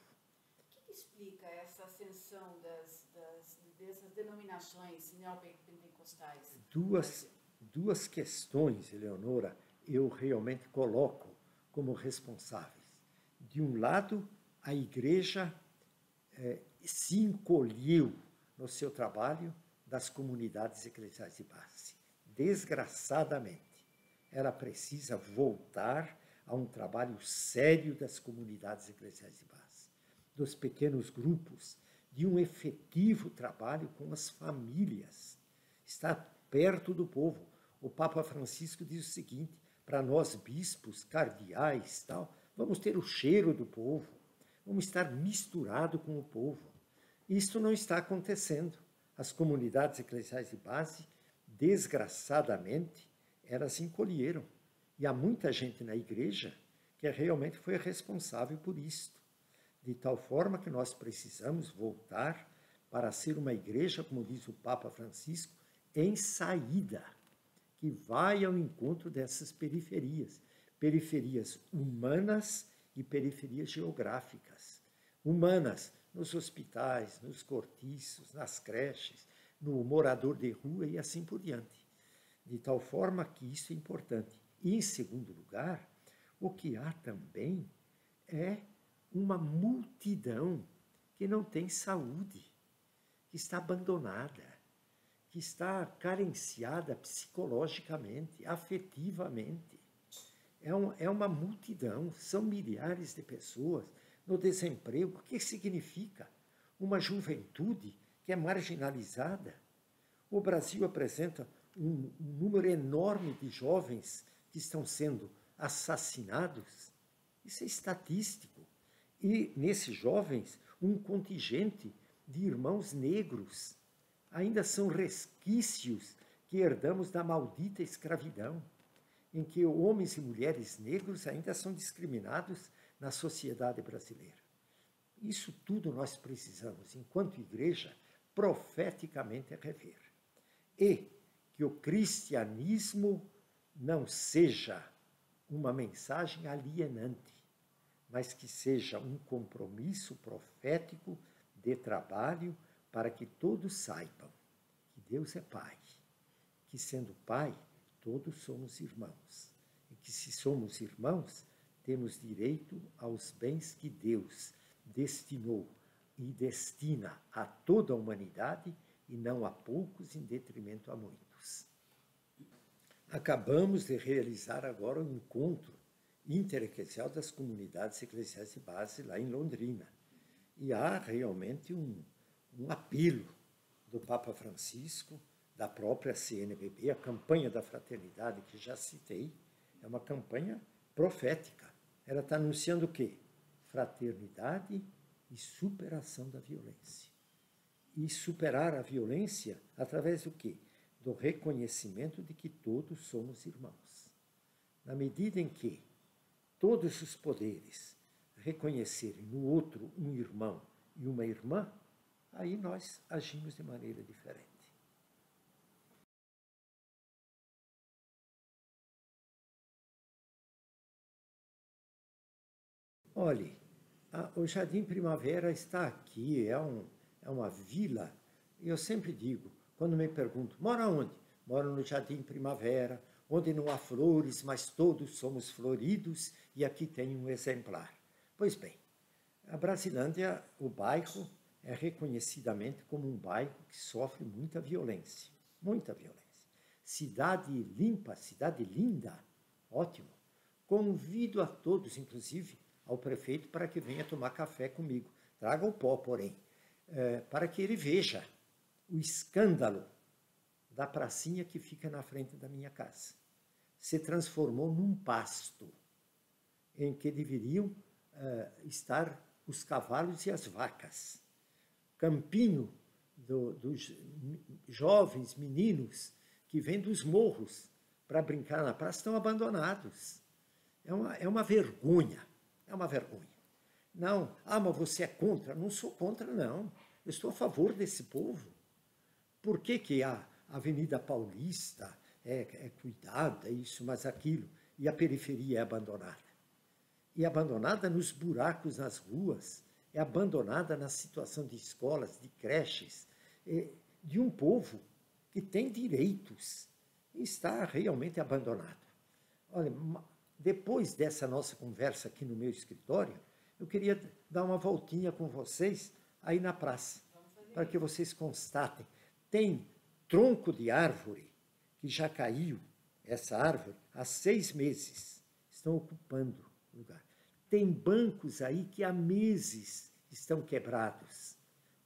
O que explica essa ascensão dessas denominações neopentecostais? Duas questões, Eleonora, eu realmente coloco como responsáveis. De um lado, a igreja se encolheu no seu trabalho das comunidades eclesiais de base. Desgraçadamente, ela precisa voltar a um trabalho sério das comunidades eclesiais de base, dos pequenos grupos, de um efetivo trabalho com as famílias. Está perto do povo. O Papa Francisco diz o seguinte: para nós bispos, cardeais, tal, vamos ter o cheiro do povo, vamos estar misturado com o povo. Isto não está acontecendo. As comunidades eclesiais de base, desgraçadamente, elas encolheram. E há muita gente na igreja que realmente foi responsável por isto. De tal forma que nós precisamos voltar para ser uma igreja, como diz o Papa Francisco, em saída, que vai ao encontro dessas periferias, periferias humanas e periferias geográficas. Humanas nos hospitais, nos cortiços, nas creches, no morador de rua e assim por diante. De tal forma que isso é importante. E, em segundo lugar, o que há também é uma multidão que não tem saúde, que está abandonada, que está carenciada psicologicamente, afetivamente. É uma multidão, são milhares de pessoas no desemprego. O que significa? Uma juventude que é marginalizada. O Brasil apresenta um número enorme de jovens que estão sendo assassinados. Isso é estatístico. E, nesses jovens, um contingente de irmãos negros. Ainda são resquícios que herdamos da maldita escravidão, em que homens e mulheres negros ainda são discriminados na sociedade brasileira. Isso tudo nós precisamos, enquanto igreja, profeticamente rever. E que o cristianismo não seja uma mensagem alienante, mas que seja um compromisso profético de trabalho para que todos saibam que Deus é Pai, que sendo Pai, todos somos irmãos, e que se somos irmãos, temos direito aos bens que Deus destinou e destina a toda a humanidade e não a poucos em detrimento a muitos. Acabamos de realizar agora um encontro intereclesial das comunidades eclesiais de base lá em Londrina. E há realmente um apelo do Papa Francisco, da própria CNBB, a campanha da fraternidade que já citei, é uma campanha profética. Ela está anunciando o quê? Fraternidade e superação da violência. E superar a violência através do quê? Do reconhecimento de que todos somos irmãos. Na medida em que todos os poderes reconhecerem no outro um irmão e uma irmã, aí nós agimos de maneira diferente. Olhe, o Jardim Primavera está aqui, é uma vila. Eu sempre digo, quando me perguntam, mora onde? Moro no Jardim Primavera, onde não há flores, mas todos somos floridos, e aqui tem um exemplar. Pois bem, a Brasilândia, o bairro, é reconhecidamente como um bairro que sofre muita violência. Muita violência. Cidade limpa, cidade linda, ótimo. Convido a todos, inclusive ao prefeito, para que venha tomar café comigo. Traga o pó, porém, para que ele veja o escândalo da pracinha que fica na frente da minha casa. Se transformou num pasto em que deveriam estar os cavalos e as vacas. Campinho dos jovens meninos que vêm dos morros para brincar na praça estão abandonados. É uma vergonha, é uma vergonha. Não, mas você é contra? Não sou contra, não. Eu estou a favor desse povo. Por que a Avenida Paulista é cuidada, isso, mas aquilo, e a periferia é abandonada? E abandonada nos buracos nas ruas, é abandonada na situação de escolas, de creches, de um povo que tem direitos e está realmente abandonado. Olha, depois dessa nossa conversa aqui no meu escritório, eu queria dar uma voltinha com vocês aí na praça, para que vocês constatem. Tem tronco de árvore que já caiu, essa árvore, há 6 meses. Estão ocupando o lugar. Tem bancos aí que há meses estão quebrados.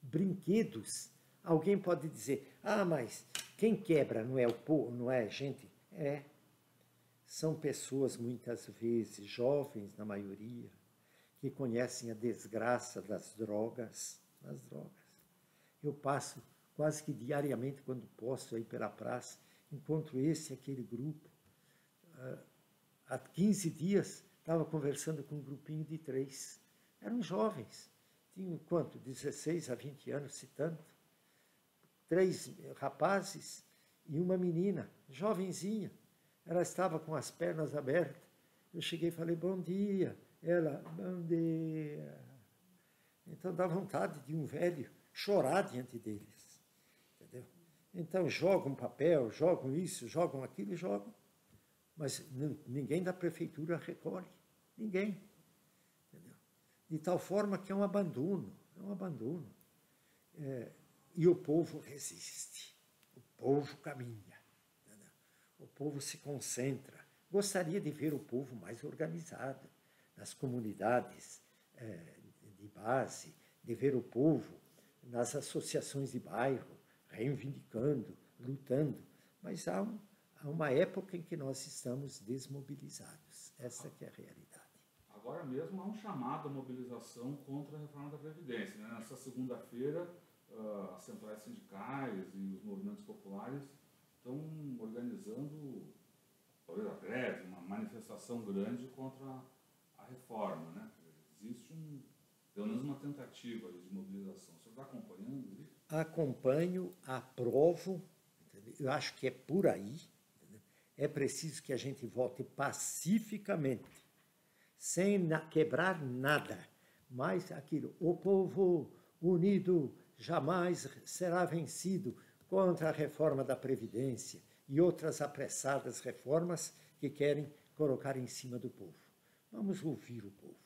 Brinquedos. Alguém pode dizer, mas quem quebra não é o povo, não é a gente? São pessoas, muitas vezes, jovens na maioria, que conhecem a desgraça das drogas. Eu passo quase que diariamente, quando posso, aí pela praça, encontro esse e aquele grupo. Há 15 dias, estava conversando com um grupinho de 3. Eram jovens. Tinham quanto? 16 a 20 anos, se tanto. 3 rapazes e uma menina, jovenzinha. Ela estava com as pernas abertas. Eu cheguei e falei, bom dia. Ela, bom dia. Então dá vontade de um velho chorar diante deles. Entendeu? Então jogam papel, jogam isso, jogam aquilo, jogam. Mas ninguém da prefeitura recolhe. Ninguém. Entendeu? De tal forma que é um abandono. E o povo resiste. O povo caminha. Entendeu? O povo se concentra. Gostaria de ver o povo mais organizado, nas comunidades de base, de ver o povo nas associações de bairro, reivindicando, lutando. Mas há uma época em que nós estamos desmobilizados. Essa que é a realidade. Agora mesmo há um chamado à mobilização contra a reforma da Previdência. Né? Nessa segunda-feira, as centrais sindicais e os movimentos populares estão organizando, talvez a greve, uma manifestação grande contra a reforma. Né? Existe pelo menos uma tentativa de mobilização. O senhor está acompanhando isso? Acompanho, aprovo, entendeu? Eu acho que é por aí. Entendeu? É preciso que a gente vote pacificamente, sem quebrar nada. Mas aquilo, o povo unido jamais será vencido contra a reforma da Previdência e outras apressadas reformas que querem colocar em cima do povo. Vamos ouvir o povo,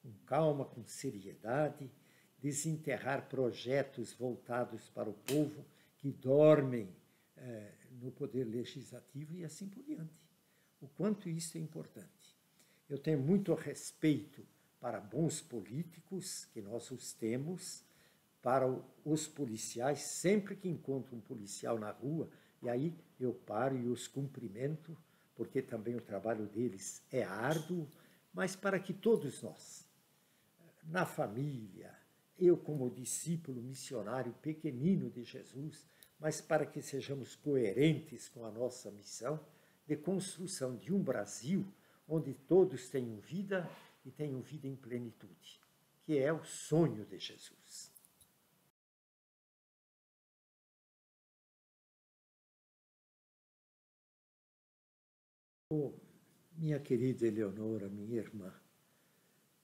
com calma, com seriedade, desenterrar projetos voltados para o povo que dormem no poder legislativo e assim por diante. O quanto isso é importante. Eu tenho muito respeito para bons políticos, que nós os temos, para os policiais, sempre que encontro um policial na rua, e aí eu paro e os cumprimento, porque também o trabalho deles é árduo, mas para que todos nós, na família, eu como discípulo missionário pequenino de Jesus, mas para que sejamos coerentes com a nossa missão de construção de um Brasil onde todos tenham vida e tenham vida em plenitude, que é o sonho de Jesus. Minha querida Eleonora, minha irmã,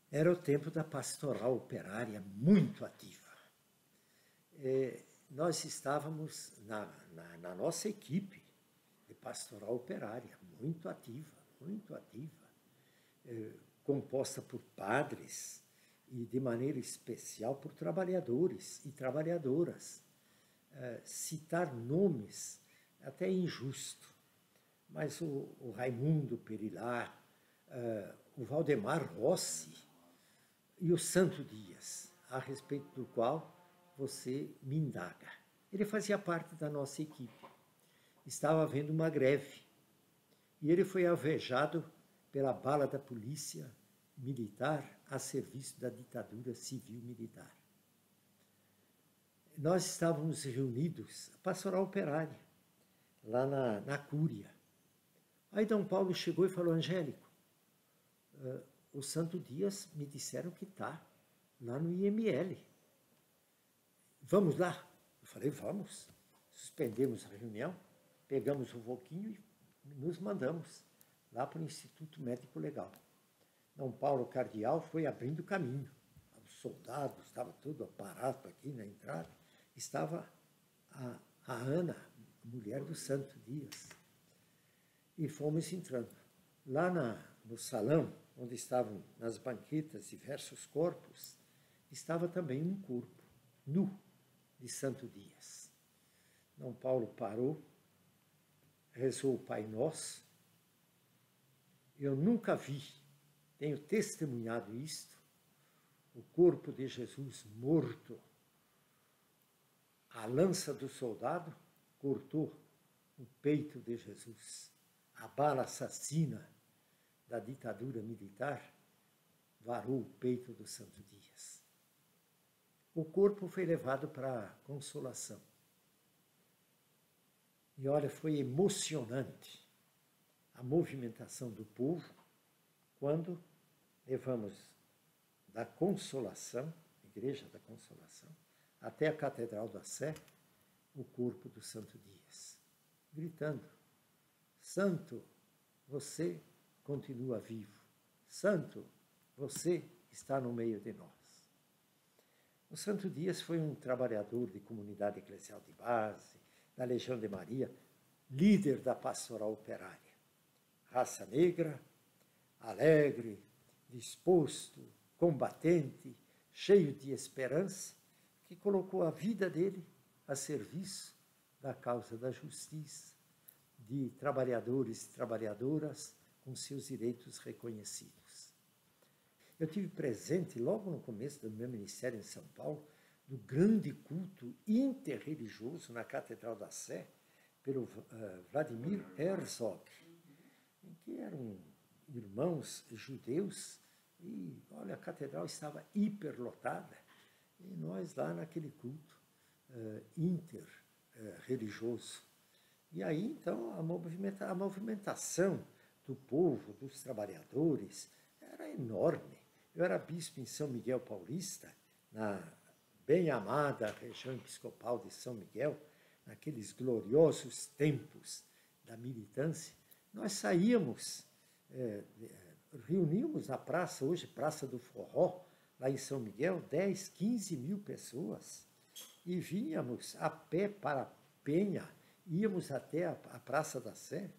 era o tempo da pastoral operária muito ativa. Nós estávamos na nossa equipe de pastoral operária, muito ativa, composta por padres e, de maneira especial, por trabalhadores e trabalhadoras. Citar nomes até é injusto, mas o Raimundo Perilar, o Valdemar Rossi e o Santo Dias, a respeito do qual você me indaga. Ele fazia parte da nossa equipe. Estava havendo uma greve e ele foi alvejado pela bala da polícia militar a serviço da ditadura civil-militar. Nós estávamos reunidos, a pastoral operária, lá na Cúria. Aí D. Paulo chegou e falou, Angélico, o Santo Dias me disseram que está lá no IML. Vamos lá? Eu falei, vamos. Suspendemos a reunião, pegamos o Voquinho e nos mandamos lá para o Instituto Médico Legal. D. Paulo Cardeal foi abrindo caminho. Os soldados, estava tudo aparato aqui na entrada. Estava a Ana, a mulher do Santo Dias. E fomos entrando. Lá no salão, onde estavam nas banquetas diversos corpos, estava também um corpo. nu de Santo Dias. Dom Paulo parou, rezou o Pai Nosso. Eu nunca vi, tenho testemunhado isto, o corpo de Jesus morto. A lança do soldado cortou o peito de Jesus. A bala assassina da ditadura militar varou o peito do Santo Dias. O corpo foi levado para a Consolação. E olha, foi emocionante a movimentação do povo quando levamos da Consolação, Igreja da Consolação, até a Catedral da Sé, o corpo do Santo Dias, gritando: Santo, você continua vivo. Santo, você está no meio de nós. O Santo Dias foi um trabalhador de comunidade eclesial de base, da Legião de Maria, líder da pastoral operária. Raça negra, alegre, disposto, combatente, cheio de esperança, que colocou a vida dele a serviço da causa da justiça, de trabalhadores e trabalhadoras com seus direitos reconhecidos. Eu tive presente, logo no começo do meu ministério em São Paulo, do grande culto interreligioso na Catedral da Sé, pelo Vladimir Herzog, em que eram irmãos judeus, e olha, a catedral estava hiperlotada, e nós lá naquele culto interreligioso. E aí, então, a movimentação do povo, dos trabalhadores, era enorme. Eu era bispo em São Miguel Paulista, na bem amada região episcopal de São Miguel, naqueles gloriosos tempos da militância. Nós saíamos, reuníamos na praça, hoje Praça do Forró, lá em São Miguel, 10, 15 mil pessoas, e vínhamos a pé para a Penha, íamos até a Praça da Sé,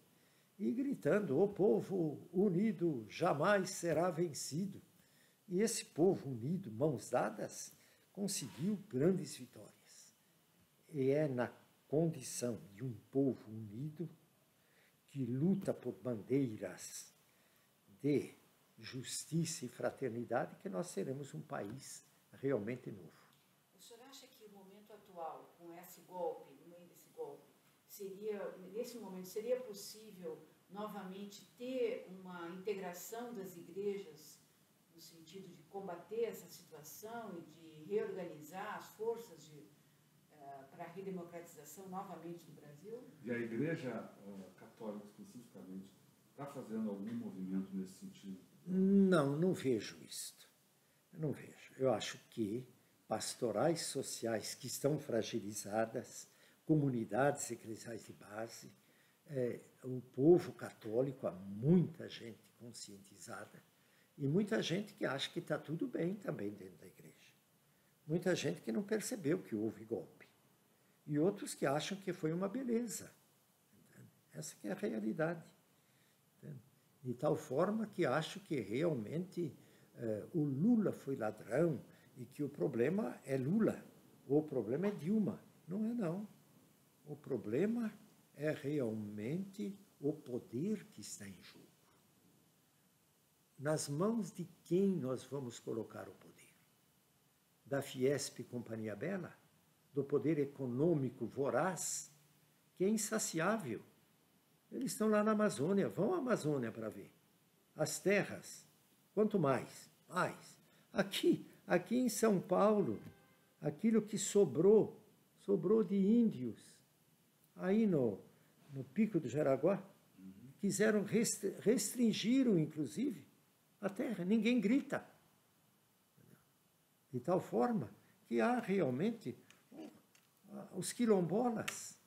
e gritando: o povo unido jamais será vencido. E esse povo unido, mãos dadas, conseguiu grandes vitórias. E é na condição de um povo unido, que luta por bandeiras de justiça e fraternidade, que nós seremos um país realmente novo. O senhor acha que o momento atual, com esse golpe, no meio desse golpe, nesse momento, seria possível novamente ter uma integração das igrejas no sentido de combater essa situação e de reorganizar as forças para a redemocratização novamente do Brasil? E a Igreja Católica, especificamente, está fazendo algum movimento nesse sentido? Não vejo isto. Não vejo. Eu acho que pastorais sociais que estão fragilizadas, comunidades eclesiais de base, o povo católico, há muita gente conscientizada e muita gente que acha que está tudo bem também dentro da igreja. Muita gente que não percebeu que houve golpe. E outros que acham que foi uma beleza. Entende? Essa que é a realidade. Entende? De tal forma que acho que realmente o Lula foi ladrão e que o problema é Lula, ou o problema é Dilma. Não é, não. O problema é realmente o poder que está em jogo. Nas mãos de quem nós vamos colocar o poder? Da Fiesp e Companhia Bela? Do poder econômico voraz, que é insaciável? Eles estão lá na Amazônia, vão à Amazônia para ver. As terras, quanto mais? Mais. Aqui em São Paulo, aquilo que sobrou de índios, aí no Pico do Jaraguá, quiseram restringiram, inclusive, a terra, ninguém grita. De tal forma que há realmente os quilombolas.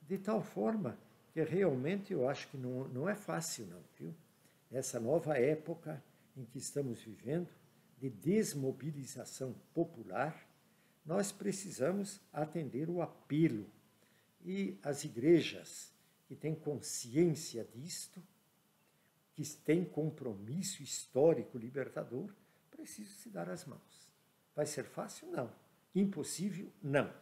De tal forma que realmente eu acho que não é fácil, não, viu? Essa nova época em que estamos vivendo, de desmobilização popular, nós precisamos atender o apelo. E as igrejas que têm consciência disto, que têm compromisso histórico libertador, precisam se dar as mãos. Vai ser fácil? Não. Impossível? Não.